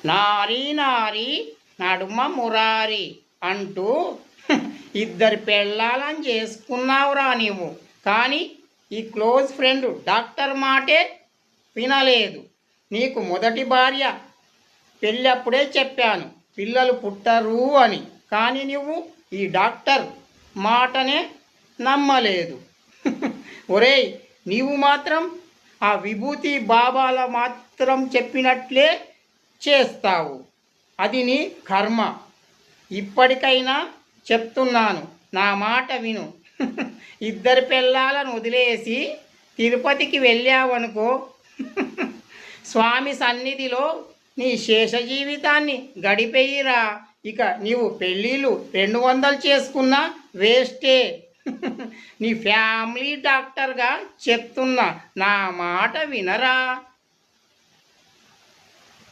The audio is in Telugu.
నారీ నారీ నడుమ మురారి అంటూ ఇద్దరు పెళ్ళాలని చేసుకున్నావురా నీవు. కానీ ఈ క్లోజ్ ఫ్రెండ్ డాక్టర్ మాటే వినలేదు. నీకు మొదటి భార్య పెళ్ళప్పుడే చెప్పాను పిల్లలు పుట్టరు అని. కానీ నువ్వు ఈ డాక్టర్ మాటనే నమ్మలేదు. ఒరేయ్, నీవు మాత్రం ఆ విభూతి బాబాల మాత్రం చెప్పినట్లే చేస్తావు. అది నీ కర్మ. ఇప్పటికైనా చెప్తున్నాను, నా మాట విను. ఇద్దరు పిల్లలను వదిలేసి తిరుపతికి వెళ్ళావనుకో, స్వామి సన్నిధిలో నీ శేష జీవితాన్ని గడిపేయిరా. ఇక నీవు పెళ్ళిళ్ళు 200 చేసుకున్నా వేస్టే. నీ ఫ్యామిలీ డాక్టర్గా చెప్తున్నా, నా మాట వినరా.